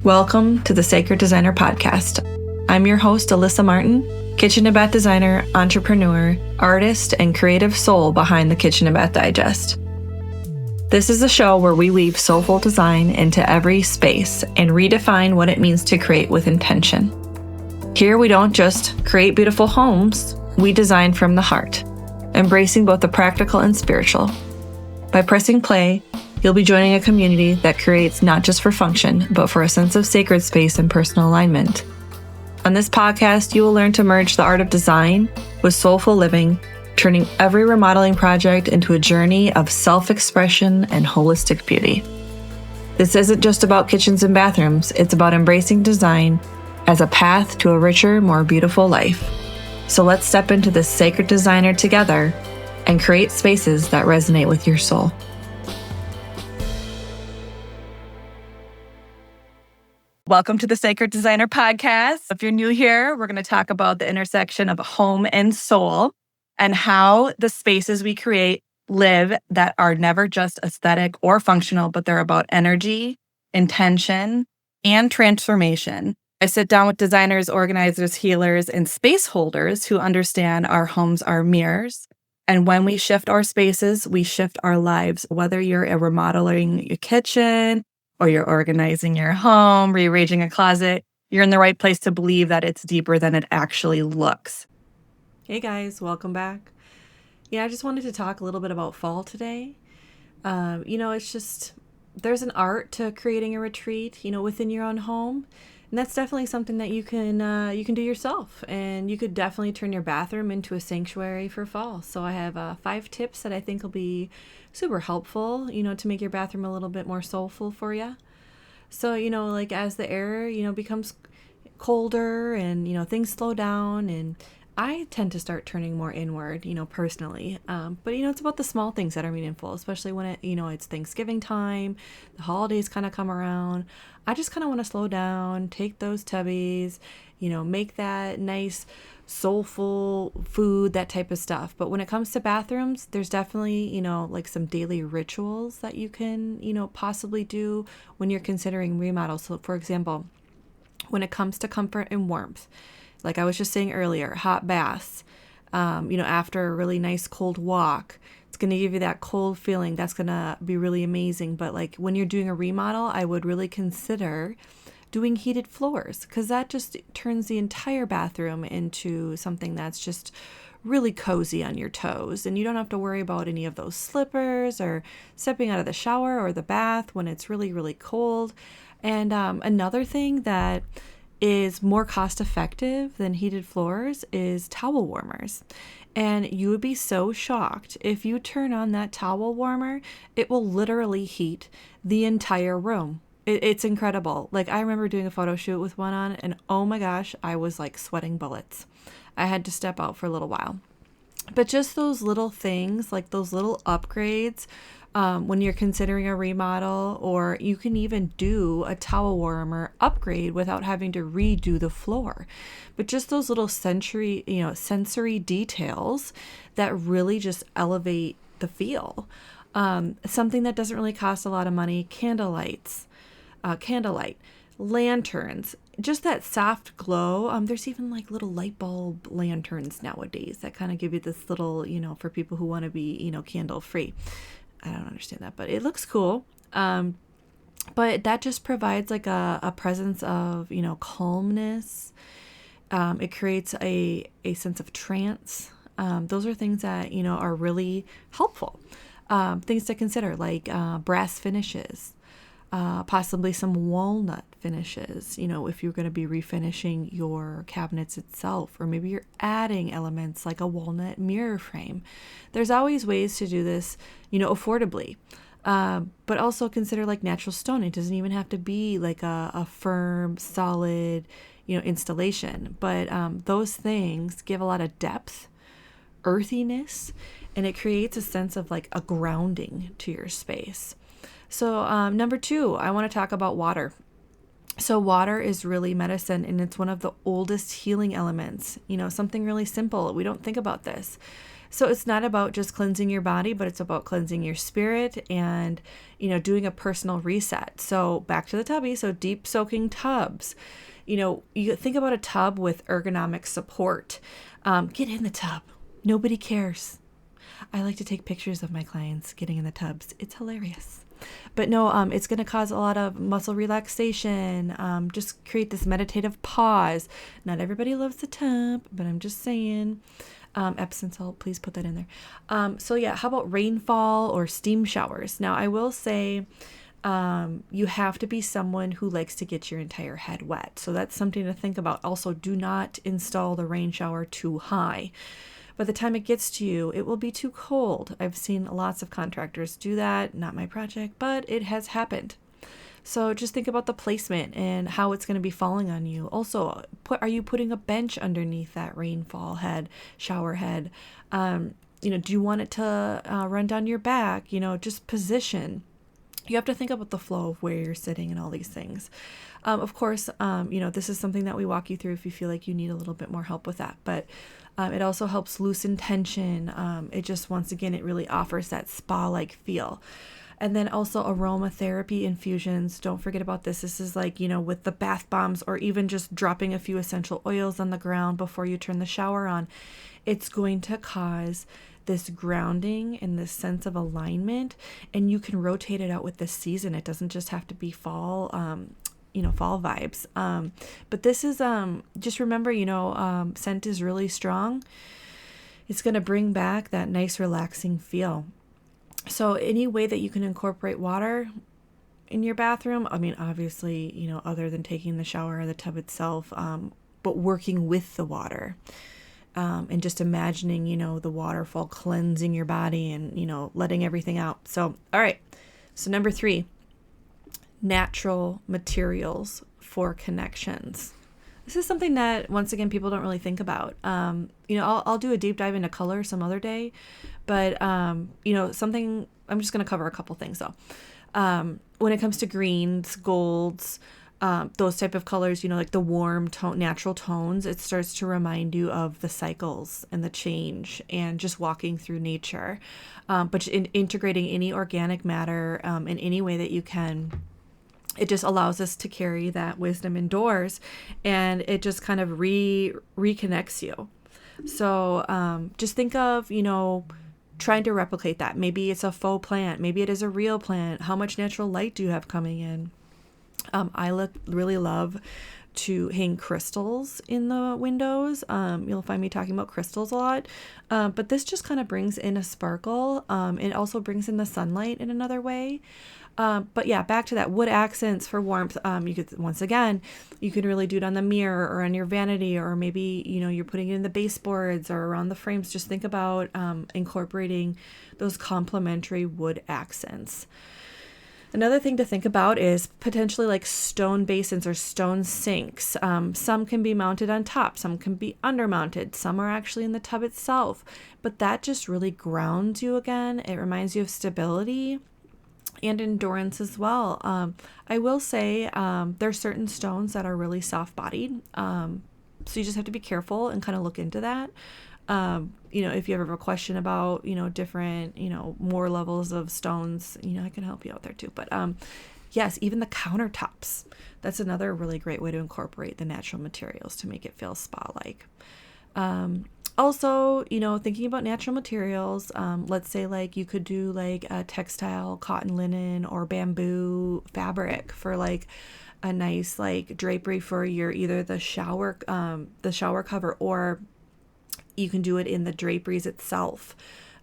Welcome to the Sacred Designer Podcast. I'm your host, Alyssa Martin, kitchen and bath designer, entrepreneur, artist, and creative soul behind the Kitchen and Bath Digest. This is a show where we weave soulful design into every space and redefine what it means to create with intention. Here we don't just create beautiful homes, we design from the heart, embracing both the practical and spiritual. By pressing play, you'll be joining a community that creates not just for function, but for a sense of sacred space and personal alignment. On this podcast, you will learn to merge the art of design with soulful living, turning every remodeling project into a journey of self-expression and holistic beauty. This isn't just about kitchens and bathrooms, it's about embracing design as a path to a richer, more beautiful life. So let's step into this sacred designer together and create spaces that resonate with your soul. Welcome to the Sacred Designer Podcast. If you're new here, we're going to talk about the intersection of home and soul and how the spaces we create live that are never just aesthetic or functional, but they're about energy, intention, and transformation. I sit down with designers, organizers, healers, and space holders who understand our homes are mirrors. And when we shift our spaces, we shift our lives, whether you're remodeling your kitchen, or you're organizing your home, rearranging a closet, you're in the right place to believe that it's deeper than it actually looks. Hey guys, welcome back. I just wanted to talk a little bit about fall today. It's just, there's an art to creating a retreat, within your own home. And that's definitely something that you can do yourself. And you could definitely turn your bathroom into a sanctuary for fall. So I have 5 tips that I think will be super helpful, to make your bathroom a little bit more soulful for you. So, as the air, becomes colder and, things slow down, and I tend to start turning more inward, personally. But it's about the small things that are meaningful, especially when it's Thanksgiving time, the holidays kind of come around. I just kind of want to slow down, take those tubbies, make that nice soulful food, that type of stuff. But when it comes to bathrooms, there's definitely, like some daily rituals that you can, possibly do when you're considering remodel. So for example, when it comes to comfort and warmth, like I was just saying earlier, hot baths, after a really nice cold walk, it's going to give you that cold feeling. That's going to be really amazing. But like when you're doing a remodel, I would really consider doing heated floors, because that just turns the entire bathroom into something that's just really cozy on your toes. And you don't have to worry about any of those slippers or stepping out of the shower or the bath when it's really, really cold. And another thing that is more cost effective than heated floors is towel warmers. And you would be so shocked if you turn on that towel warmer, it will literally heat the entire room. It's incredible. Like I remember doing a photo shoot with one on, and oh my gosh, I was like sweating bullets. I had to step out for a little while. But just those little things, like those little upgrades, when you're considering a remodel, or you can even do a towel warmer upgrade without having to redo the floor. But just those little sensory details that really just elevate the feel. Something that doesn't really cost a lot of money, candlelight, lanterns, just that soft glow. There's even like little light bulb lanterns nowadays that kind of give you this little, for people who want to be, candle free. I don't understand that, but it looks cool. But that just provides like a presence of, calmness. It creates a sense of trance. Those are things that, are really helpful. Things to consider, like brass finishes, possibly some walnut finishes, if you're going to be refinishing your cabinets itself, or maybe you're adding elements like a walnut mirror frame. There's always ways to do this, affordably. But also consider like natural stone. It doesn't even have to be like a firm, solid, installation. But those things give a lot of depth, earthiness, and it creates a sense of like a grounding to your space. So number 2, I want to talk about water. So water is really medicine, and it's one of the oldest healing elements. Something really simple. We don't think about this. So it's not about just cleansing your body, but it's about cleansing your spirit and, doing a personal reset. So back to the tubby. So deep soaking tubs. You think about a tub with ergonomic support. Get in the tub. Nobody cares. I like to take pictures of my clients getting in the tubs. It's hilarious. But no, it's going to cause a lot of muscle relaxation. Just create this meditative pause. Not everybody loves the tub, but I'm just saying. Epsom salt, please put that in there. So yeah, how about rainfall or steam showers? Now, I will say you have to be someone who likes to get your entire head wet. So that's something to think about. Also, do not install the rain shower too high. By the time it gets to you, it will be too cold. I've seen lots of contractors do that. Not my project, but it has happened. So just think about the placement and how it's going to be falling on you. Also, are you putting a bench underneath that rainfall head, shower head? Do you want it to run down your back? Just position. You have to think about the flow of where you're sitting and all these things. Of course, this is something that we walk you through if you feel like you need a little bit more help with that. But it also helps loosen tension. It just, once again, it really offers that spa-like feel. And then also aromatherapy infusions. Don't forget about this. This is like, with the bath bombs or even just dropping a few essential oils on the ground before you turn the shower on. It's going to cause this grounding and this sense of alignment, and you can rotate it out with the season. It doesn't just have to be fall, fall vibes. But this is, just remember, scent is really strong. It's going to bring back that nice relaxing feel. So any way that you can incorporate water in your bathroom, I mean, obviously, other than taking the shower or the tub itself, but working with the water. And just imagining, the waterfall cleansing your body and, letting everything out. So, all right. So number 3, natural materials for connections. This is something that, once again, people don't really think about. I'll do a deep dive into color some other day, but, something, I'm just going to cover a couple things though. When it comes to greens, golds, those type of colors, like the warm tone, natural tones, it starts to remind you of the cycles and the change and just walking through nature. But integrating any organic matter in any way that you can, it just allows us to carry that wisdom indoors, and it just kind of reconnects you. So just think of, trying to replicate that. Maybe it's a faux plant. Maybe it is a real plant. How much natural light do you have coming in? I really love to hang crystals in the windows. You'll find me talking about crystals a lot. But this just kind of brings in a sparkle. It also brings in the sunlight in another way. But yeah, back to that wood accents for warmth. You could, once again, you can really do it on the mirror or on your vanity, or maybe, you're putting it in the baseboards or around the frames. Just think about incorporating those complementary wood accents. Another thing to think about is potentially like stone basins or stone sinks. Some can be mounted on top, some can be undermounted, some are actually in the tub itself. But that just really grounds you again. It reminds you of stability and endurance as well. I will say there are certain stones that are really soft-bodied. So you just have to be careful and kind of look into that. If you ever have a question about, different, more levels of stones, I can help you out there too. But yes, even the countertops, that's another really great way to incorporate the natural materials to make it feel spa-like. Also, thinking about natural materials, let's say like you could do like a textile, cotton, linen, or bamboo fabric for like a nice like drapery for your either the shower cover, or you can do it in the draperies itself.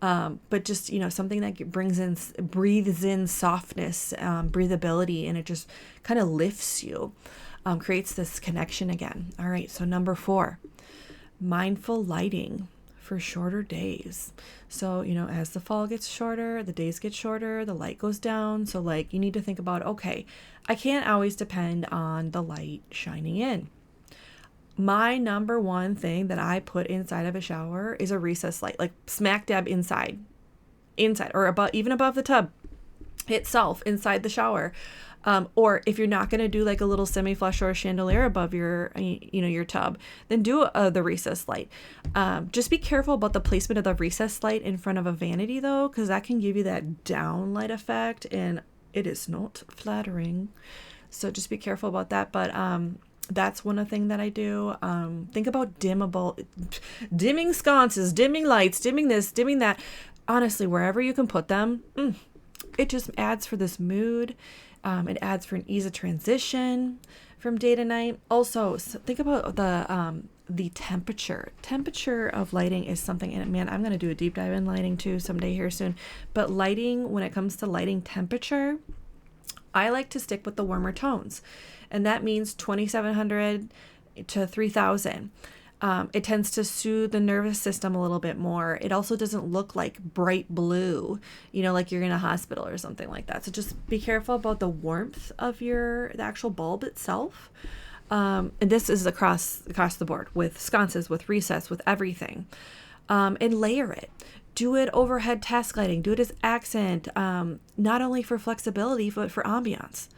But just, something that breathes in softness, breathability, and it just kind of lifts you, creates this connection again. All right. So number 4, mindful lighting for shorter days. So, as the fall gets shorter, the days get shorter, the light goes down. So like you need to think about, okay, I can't always depend on the light shining in. My number one thing that I put inside of a shower is a recessed light, like smack dab inside or above, even above the tub. itself inside the shower. Or if you're not going to do like a little semi-flush or a chandelier above your, your tub, then do the recessed light. Just be careful about the placement of the recessed light in front of a vanity though, because that can give you that down light effect, and it is not flattering. So just be careful about that. But that's one thing that I do. Think about dimming sconces, dimming lights, dimming this, dimming that. Honestly, wherever you can put them, it just adds for this mood. It adds for an ease of transition from day to night. Also, think about the temperature of lighting is something, and man, I'm going to do a deep dive in lighting too someday here soon. But lighting, when it comes to lighting temperature, I like to stick with the warmer tones, and that means 2700 to 3000. It tends to soothe the nervous system a little bit more. It also doesn't look like bright blue, like you're in a hospital or something like that. So just be careful about the warmth of the actual bulb itself. And this is across the board with sconces, with recess, with everything. And layer it. Do it overhead task lighting. Do it as accent, not only for flexibility, but for ambiance.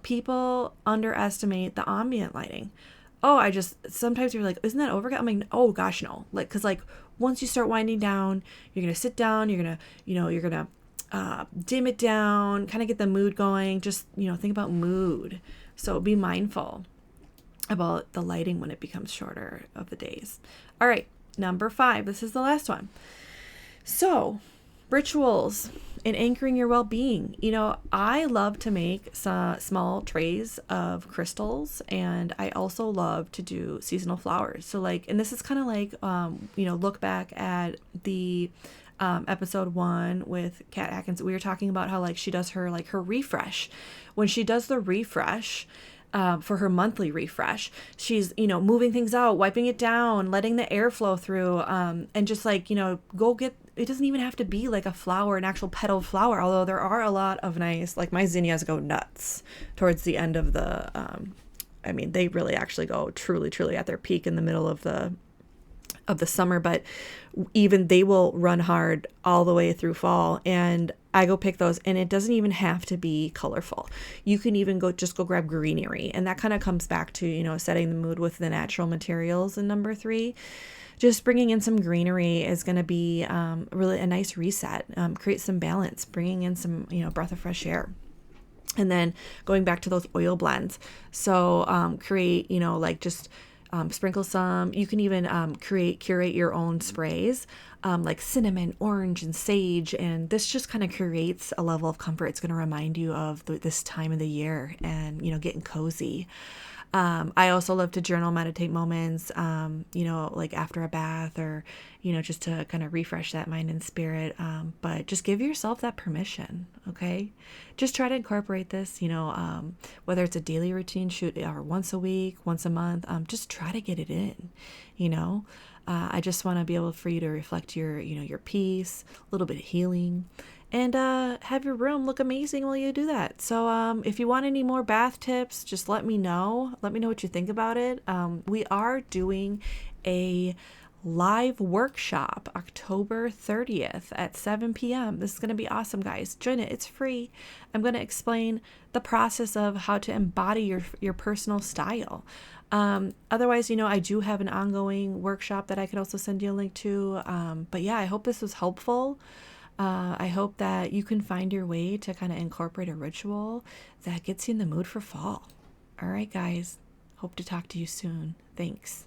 People underestimate the ambient lighting. Sometimes you're like, isn't that overkill? I'm like, oh gosh, no. Cause once you start winding down, you're going to sit down, you're going to dim it down, kind of get the mood going. Just, think about mood. So be mindful about the lighting when it becomes shorter of the days. All right. Number 5, this is the last one. So rituals and anchoring your well-being. I love to make small trays of crystals, and I also love to do seasonal flowers. So and this is kind of like, look back at the episode 1 with Kat Atkins. We were talking about how she does her refresh. When she does the refresh, for her monthly refresh, she's, moving things out, wiping it down, letting the air flow through, and just go get, it doesn't even have to be like a flower, an actual petaled flower, although there are a lot of nice, my zinnias go nuts towards the end of the, they really actually go truly, truly at their peak in the middle of the summer, but even they will run hard all the way through fall. And I go pick those, and it doesn't even have to be colorful. You can even go grab greenery. And that kind of comes back to, setting the mood with the natural materials in number 3. Just bringing in some greenery is going to be really a nice reset, create some balance, bringing in some, breath of fresh air. And then going back to those oil blends. So create, sprinkle some. You can even curate your own sprays, like cinnamon, orange, and sage. And this just kind of creates a level of comfort. It's going to remind you of this time of the year and, getting cozy. I also love to journal, meditate moments, after a bath or, just to kind of refresh that mind and spirit. But just give yourself that permission. Okay. Just try to incorporate this, whether it's a daily routine shoot or once a week, once a month, just try to get it in, I just want to be able for you to reflect your peace, a little bit of healing, and have your room look amazing while you do that. So if you want any more bath tips, just let me know. Let me know what you think about it. We are doing a live workshop October 30th at 7 p.m. This is going to be awesome, guys. Join it. It's free. I'm going to explain the process of how to embody your personal style. Otherwise, I do have an ongoing workshop that I could also send you a link to. But yeah, I hope this was helpful. I hope that you can find your way to kind of incorporate a ritual that gets you in the mood for fall. All right, guys. Hope to talk to you soon. Thanks.